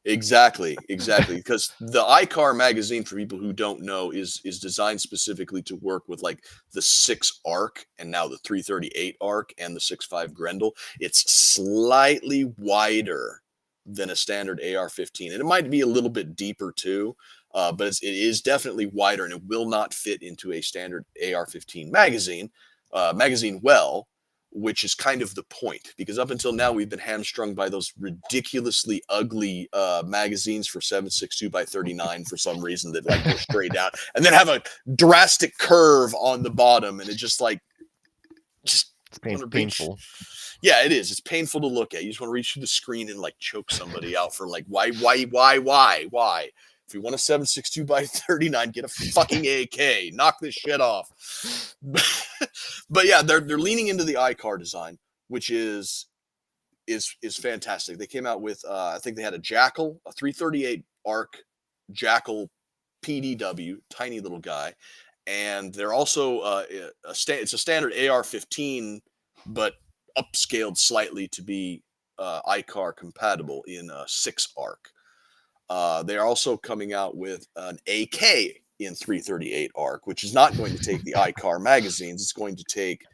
Exactly. Because the iCar magazine, for people who don't know, is designed specifically to work with like the 6 ARC and now the 338 ARC and the 6.5 Grendel. It's slightly wider than a standard AR-15, and it might be a little bit deeper too. But it is definitely wider, and it will not fit into a standard AR-15 magazine well, which is kind of the point, because up until now we've been hamstrung by those ridiculously ugly magazines for 7.62 by 39 for some reason that like go straight out and then have a drastic curve on the bottom, and it just it's painful. Yeah, it is. It's painful to look at. You just want to reach through the screen and like choke somebody out for like why? If you want a 7.62 by 39, get a fucking AK. Knock this shit off. But yeah, they're leaning into the iCar design, which is fantastic. They came out with I think they had a Jackal, a 338 ARC Jackal PDW, tiny little guy, and they're also it's a standard AR-15, but upscaled slightly to be iCar compatible in 6 ARC. They're also coming out with an AK in 338 ARC, which is not going to take the iCar magazines. It's going to take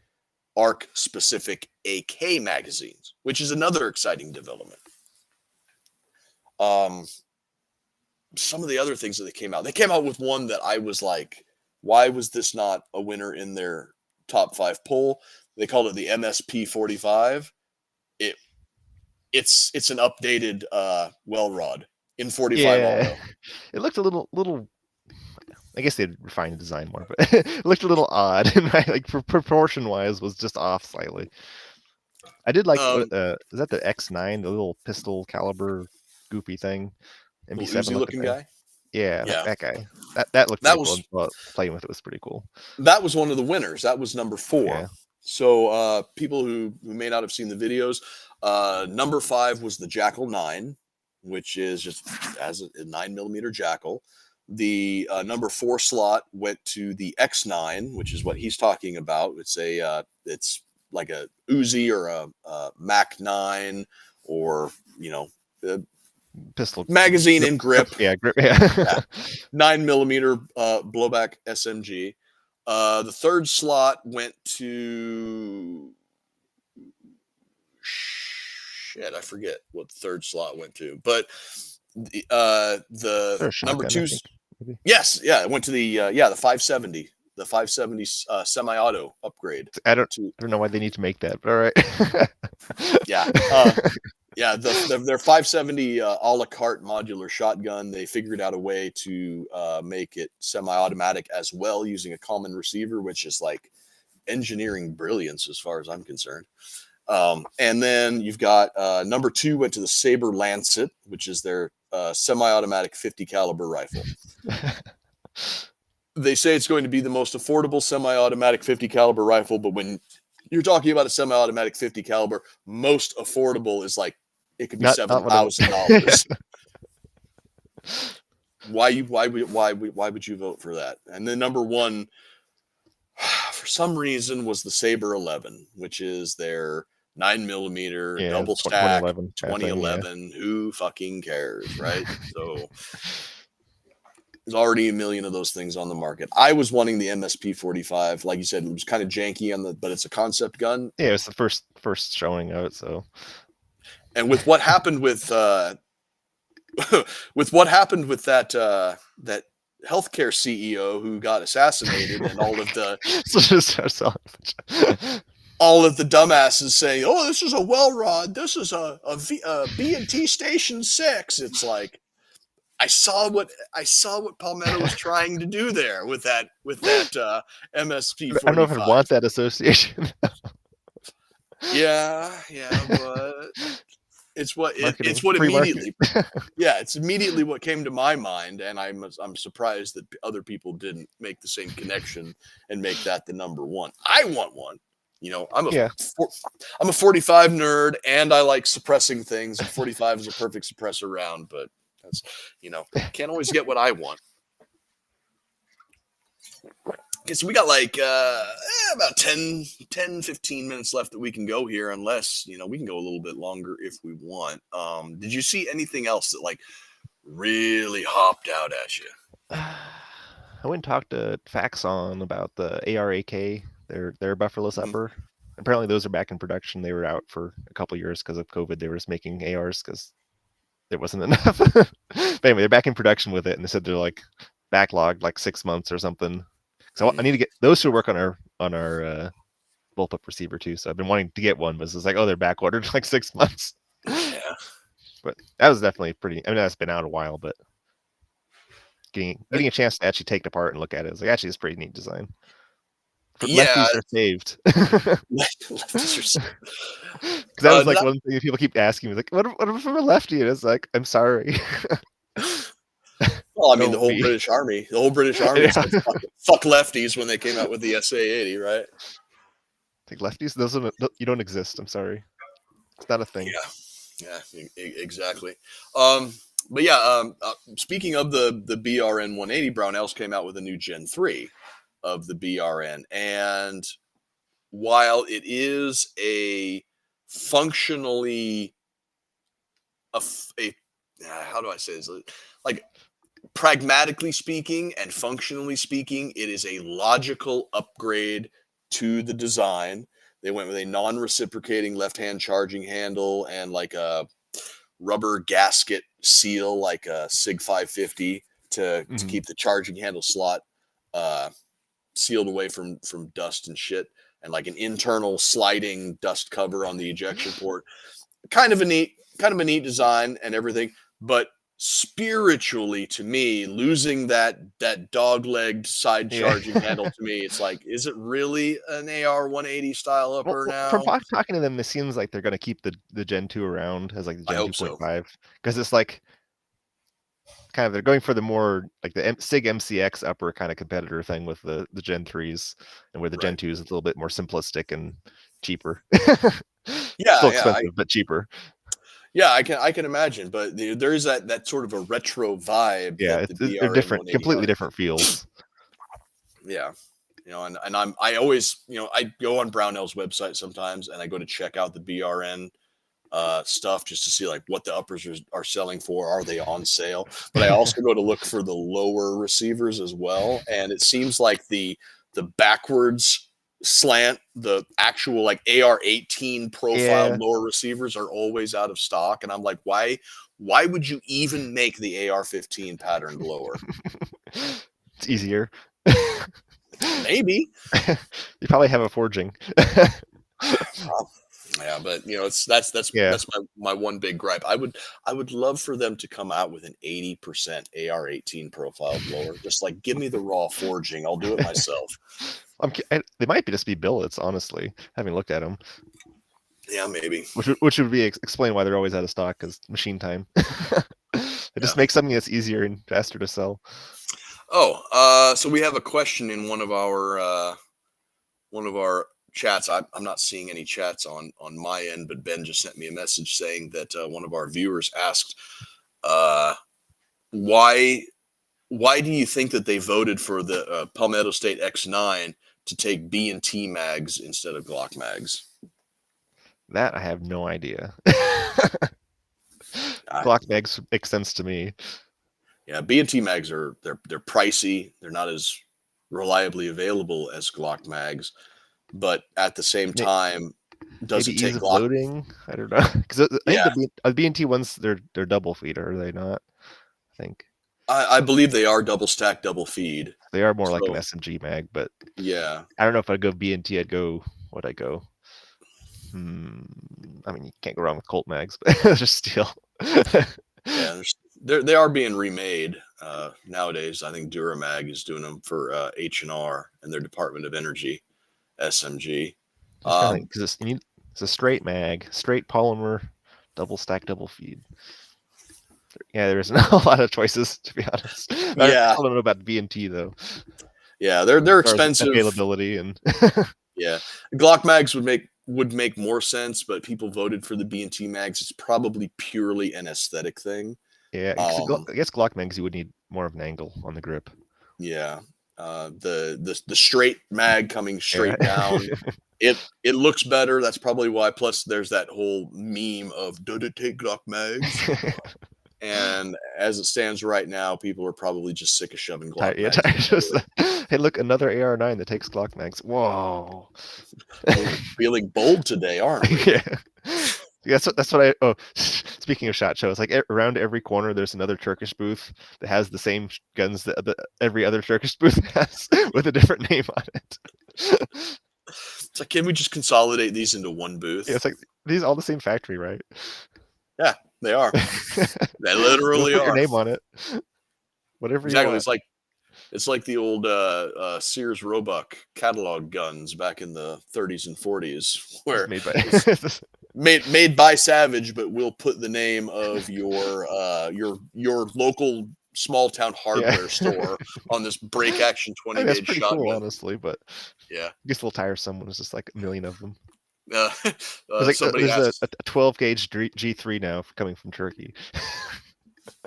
ARC-specific AK magazines, which is another exciting development. Some of the other things that they came out with one that I was like, why was this not a winner in their top 5 poll? They called it the MSP 45. It's an updated well rod in 45 auto. It looked a little. I guess they'd refined the design more, but it looked a little odd, and like proportion wise was just off slightly. I did like is that the X9, the little pistol caliber goofy thing, MP7 looking guy. Yeah, that guy. That looked cool. Well, playing with it was pretty cool. That was one of the winners. That was number 4. Yeah. So people who may not have seen the videos, number 5 was the Jackal 9, which is just as a 9mm Jackal. The number 4 slot went to the X9, which is what he's talking about. It's like a Uzi or a Mac 9, or pistol magazine and grip. Yeah, grip. Yeah. 9mm blowback SMG. The 3rd slot went to I forget what the 3rd slot went to, but the number 2. Yes, yeah, it went to the 570. The 570 semi-auto upgrade. I don't know why they need to make that, but all right. Yeah. Their 570 a la carte modular shotgun, they figured out a way to make it semi-automatic as well using a common receiver, which is like engineering brilliance as far as I'm concerned. And then you've got number 2 went to the Saber Lancet, which is their semi-automatic 50 caliber rifle. They say it's going to be the most affordable semi-automatic 50 caliber rifle, but when you're talking about a semi-automatic 50 caliber, most affordable is like it could be $7,000. Why would you vote for that? And then number 1, for some reason, was the Saber 11, which is their 9mm double stack 2011. Who fucking cares, right? So there's already a million of those things on the market. I was wanting the MSP 45, like you said, it was kind of janky but it's a concept gun. Yeah, it was the first showing of it. So, and with what happened with that that healthcare CEO who got assassinated, and all of the dumbasses saying, "Oh, this is a well rod. This is a B&T Station 6." It's like, I saw what Palmetto was trying to do there with that MSP 45. I don't know if I want that association. yeah, but it's what immediately. Yeah, it's immediately what came to my mind, and I'm surprised that other people didn't make the same connection and make that the number 1. I want one. You know, I'm a 45 nerd, and I like suppressing things. And 45 is a perfect suppressor round, but that's, can't always get what I want. Okay, so we got like about 10, 15 minutes left that we can go here, unless, we can go a little bit longer if we want. Did you see anything else that like really hopped out at you? I went and talked to Faxon about the ARAK, their bufferless upper. Apparently those are back in production. They were out for a couple years because of COVID. They were just making ARs because there wasn't enough. But anyway, they're back in production with it, and they said they're like backlogged like 6 months or something. So I need to get those to work on our bullpup receiver too. So I've been wanting to get one, but it's like, oh, they're back ordered like 6 months. Yeah. But that was definitely pretty. I mean, that's been out a while, but getting a chance to actually take it apart and look at it, it's like, actually, it's a pretty neat design. Lefties are saved. Lefties are saved. Because that was like one thing people keep asking me, like, what if I'm a lefty? And it's like, I'm sorry. Well, I mean, the whole British Army said fuck lefties when they came out with the SA-80, right? Like, lefties, you don't exist. I'm sorry, it's not a thing. Yeah, exactly. But yeah, speaking of the BRN 180, Brownells came out with a new Gen 3 of the BRN, and while it is a functionally how do I say this? Like, pragmatically speaking and functionally speaking, it is a logical upgrade to the design. They went with a non-reciprocating left-hand charging handle and like a rubber gasket seal, like a SIG 550, to keep the charging handle slot sealed away from dust and shit, and like an internal sliding dust cover on the ejection port. Kind of a neat design and everything, but spiritually, to me, losing that dog-legged side charging handle, to me, it's like, is it really an AR 180 style upper now? From talking to them, it seems like they're going to keep the Gen 2 around as like the Gen 2.5, because it's like kind of, they're going for the more like the SIG MCX upper kind of competitor thing with the Gen 3s, and where the Gen 2s is a little bit more simplistic and cheaper. Still expensive, but cheaper. Yeah, I can imagine, but there is that sort of a retro vibe. Yeah, they're different, completely different feels. Yeah, and I always, I go on Brownell's website sometimes, and I go to check out the BRN stuff just to see like what the uppers are selling for. Are they on sale? But I also go to look for the lower receivers as well, and it seems like the backwards slant, the actual like AR-18 profile lower receivers are always out of stock, and I'm like, why would you even make the AR-15 patterned lower? It's easier. Maybe. You probably have a forging. Yeah, but that's my one big gripe. I would love for them to come out with an 80% AR-18 profile blower. Just like, give me the raw forging. I'll do it myself. They might just be billets, honestly, having looked at them. Yeah, maybe. Which would be explain why they're always out of stock, because machine time. It just makes something that's easier and faster to sell. Oh, so we have a question in one of our chats. I'm not seeing any chats on my end, but Ben just sent me a message saying that one of our viewers asked, uh, why do you think that they voted for the Palmetto State X9 to take B&T mags instead of Glock mags? That I have no idea. Glock mags make sense to me. Yeah, B&T mags they're pricey. They're not as reliably available as Glock mags, but at the same time, does maybe it take ease of Glock? loading? I don't know, because I think the B&T ones they're double feed, are they not? I think I believe they are double stack, double feed. they are more like an SMG mag, but yeah, I don't know if I'd go B&T. I'd go what I go. I mean, you can't go wrong with Colt mags, but just steel. Yeah, they are being remade nowadays. I think Duramag is doing them for H&R and their Department of Energy SMG. Because it's a straight mag, straight polymer, double stack, double feed. Yeah, there isn't a lot of choices, to be honest. I don't know about B&T though. Yeah, they're expensive. Availability and yeah, Glock mags would make more sense, but people voted for the B&T mags. It's probably purely an aesthetic thing. Yeah, I guess Glock mags you would need more of an angle on the grip. Yeah, the straight mag coming straight down. It looks better. That's probably why. Plus, there's that whole meme of "Did it take Glock mags?" And as it stands right now, people are probably just sick of shoving Glock mags. Hey, look, another AR-9 that takes Glock mags. Whoa. Feeling bold today, aren't we? Yeah. That's what I. Oh, speaking of SHOT Show, it's like around every corner there's another Turkish booth that has the same guns that every other Turkish booth has with a different name on it. It's like, can we just consolidate these into one booth? Yeah, it's like these all the same factory, right? Yeah, they are. They literally put are. Your name on it. Whatever exactly. you want. It's like the old Sears Roebuck catalog guns back in the 30s and 40s, where made by Savage, but we'll put the name of your local small town hardware store on this break action 20 gauge that's pretty shotgun. cool, honestly, but yeah, it gets a little tiresome when it's just like a million of them. there's a 12 gauge G3 now coming from Turkey.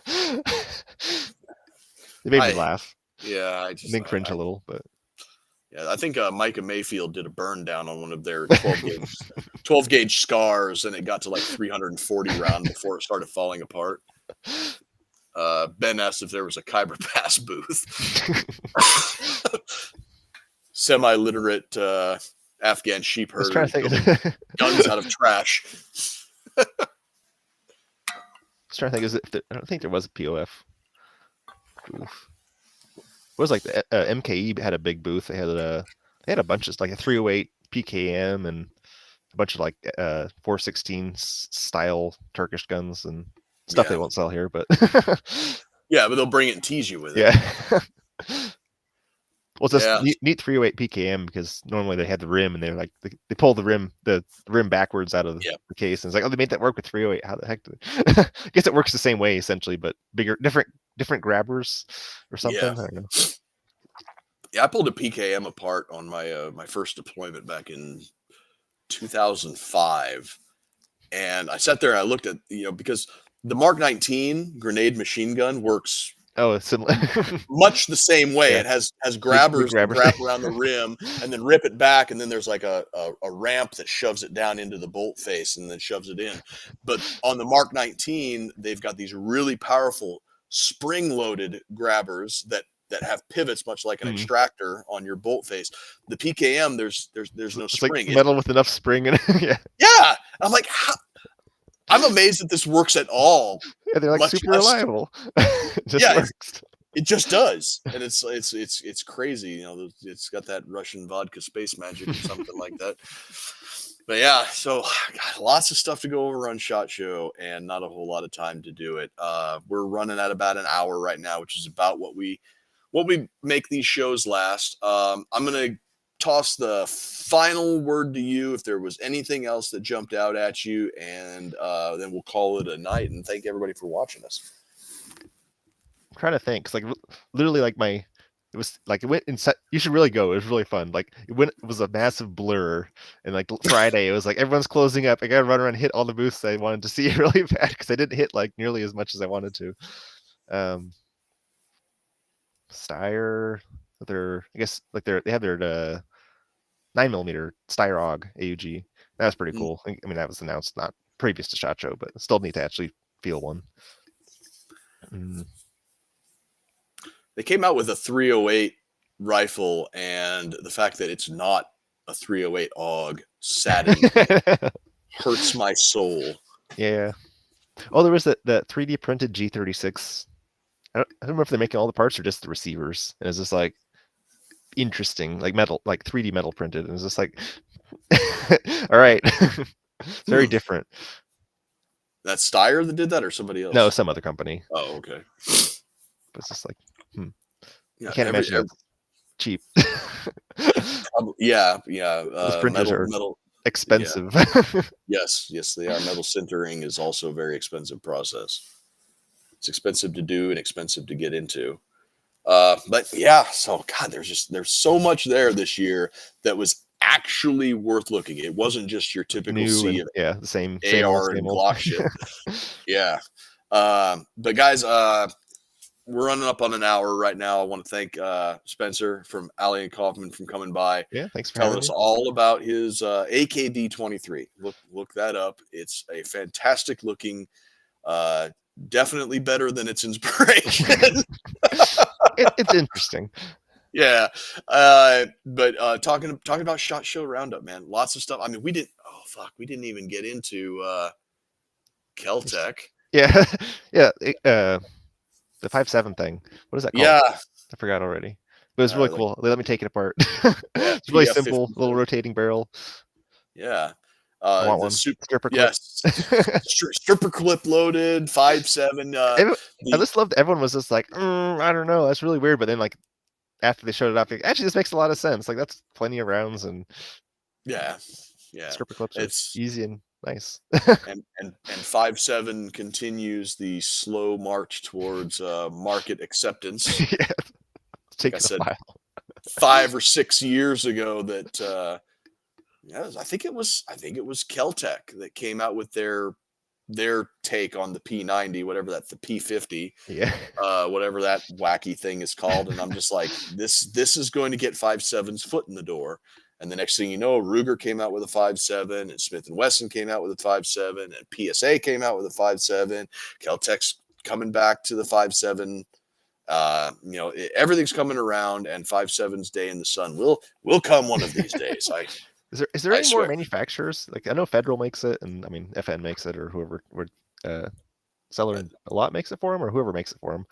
They made me laugh. Yeah, I then cringe a little, but yeah, I think Micah Mayfield did a burn down on one of their 12 gauge scars, and it got to like 340 round before it started falling apart. Ben asked if there was a Khyber Pass booth. Semi-literate Afghan sheep herders building guns out of trash. I was trying to think, I don't think there was a POF booth. It was like the MKE had a big booth. They had a bunch of like a 308 PKM and a bunch of like 416 style Turkish guns and stuff they won't sell here, but yeah, but they'll bring it and tease you with it. Yeah. Well, it's just neat 308 PKM because normally they had the rim and they're like they pull the rim backwards out of the case, and it's like, oh, they made that work with 308. How the heck did it? I guess it works the same way essentially, but bigger, different grabbers or something. Yeah. I don't know. Yeah, I pulled a PKM apart on my my first deployment back in 2005, and I sat there and I looked at because the Mark 19 grenade machine gun works. Oh, it's similar. Much the same way. Yeah. It has grabbers that wrap around the rim and then rip it back, and then there's like a ramp that shoves it down into the bolt face and then shoves it in. But on the Mark 19, they've got these really powerful spring-loaded grabbers that have pivots, much like an extractor on your bolt face. The PKM, there's no it's spring. Like metal with enough spring in it. Yeah. I'm like, I'm amazed that this works at all. Yeah, they're like super reliable. It just works. It just does, and it's crazy. It's got that Russian vodka space magic or something like that. But yeah, so got lots of stuff to go over on SHOT Show, and not a whole lot of time to do it. We're running at about an hour right now, which is about what we make these shows last. I'm gonna toss the final word to you if there was anything else that jumped out at you, and then we'll call it a night. And thank everybody for watching us. I'm trying to think, 'cause like literally like it was like it went in you should really go. It was really fun. Like it was a massive blur, and like Friday it was like everyone's closing up. I gotta run around and hit all the booths I wanted to see really bad because I didn't hit like nearly as much as I wanted to. Steyr, I guess like they have their 9mm Steyr AUG AUG. That was pretty cool. I mean that was announced not previous to SHOT Show, but still need to actually feel one. They came out with a 308 rifle, and the fact that it's not a 308 AUG saddens me. Hurts my soul. Yeah. Oh, there was the 3D printed G36. I don't remember if they're making all the parts or just the receivers. And it's just like interesting, like metal, like 3D metal printed. And it's just like, all right, very different. That's Steyr that did that, or somebody else? No, some other company. Oh, okay. But it's just like, yeah, I can't imagine that's cheap. Yeah. Those printers are metal expensive. Yeah. Yes, they are. Metal sintering is also a very expensive process. It's expensive to do and expensive to get into. But yeah, so God, there's so much there this year that was actually worth looking. It wasn't just your typical sea of the same AR and Glock shit. Yeah. But guys, we're running up on an hour right now. I want to thank Spencer from Aly Kaufman for coming by. Yeah, thanks for telling us all about his AKD-23. Look that up. It's a fantastic looking, definitely better than its inspiration. It's interesting. Yeah. But talking about SHOT Show Roundup, man. Lots of stuff. I mean, we didn't even get into Kel-Tec. Yeah. Yeah. The 5.7 thing. What is that called? Yeah. I forgot already. But it was really cool. They let me take it apart. It's really simple, little rotating barrel. Yeah. I want one. Stripper clip. Yes. Stripper clip loaded, 5.7. I just loved everyone was just like, I don't know, that's really weird. But then like after they showed it off, like, actually this makes a lot of sense. Like that's plenty of rounds and yeah. Stripper clips are easy and nice. and 5.7 continues the slow march towards market acceptance. Yeah. Like I said, 5 or 6 years ago that I think it was Kel-Tec that came out with their take on the P90, whatever that's the P50, whatever that wacky thing is called. And I'm just like, this is going to get 5.7's foot in the door. And the next thing you know, Ruger came out with a 5.7, and Smith & Wesson came out with a 5.7, and PSA came out with a 5.7. Kel-Tec's coming back to the 5.7. Everything's coming around, and 5.7's day in the sun will come one of these days. Is there any more manufacturers? Like I know Federal makes it, and I mean FN makes it, or whoever Seller a lot makes it for him, or whoever makes it for him.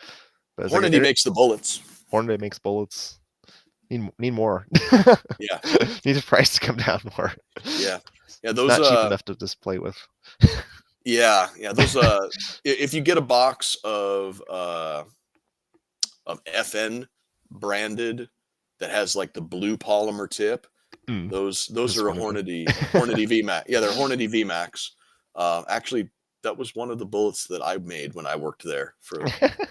But Hornady makes the bullets. Hornady makes bullets. Need more. Yeah. Need the price to come down more. Yeah. Those not cheap enough to just play with. Yeah. Those if you get a box of FN branded that has like the blue polymer tip, those are a Hornady VMAX. Yeah, they're Hornady VMAX. Actually, that was one of the bullets that I made when I worked there.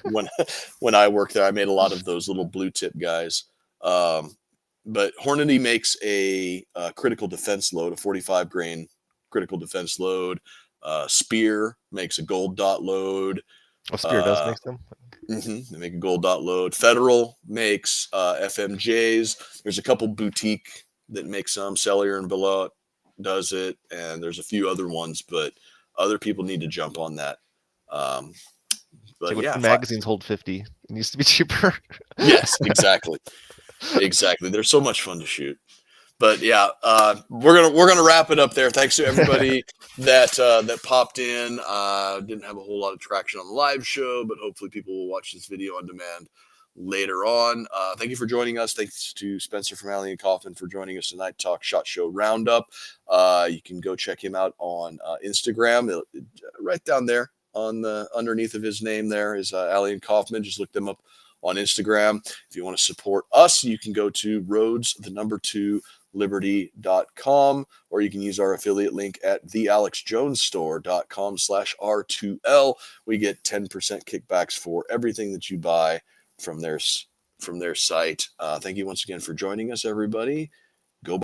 When I worked there, I made a lot of those little blue tip guys. But Hornady makes a critical defense load, a 45 grain critical defense load. Spear makes a gold dot load. Oh, Spear does make them. They make a gold dot load. Federal makes FMJs. There's a couple boutique that make some. Cellier and Beloit does it, and there's a few other ones, but other people need to jump on that. But yeah, magazines hold 50. It needs to be cheaper. Yes, exactly. Exactly. They're so much fun to shoot. But yeah, we're gonna wrap it up there. Thanks to everybody that popped in. Didn't have a whole lot of traction on the live show, but hopefully people will watch this video on demand later on. Thank you for joining us. Thanks to Spencer from Aly Kaufman for joining us tonight to talk SHOT Show Roundup. You can go check him out on Instagram. Right down there on the underneath of his name there is Aly Kaufman. Just look them up on Instagram. If you want to support us, you can go to roads2liberty.com, or you can use our affiliate link at thealexjonesstore.com/R2L. We get 10% kickbacks for everything that you buy from their site. Thank you once again for joining us, everybody.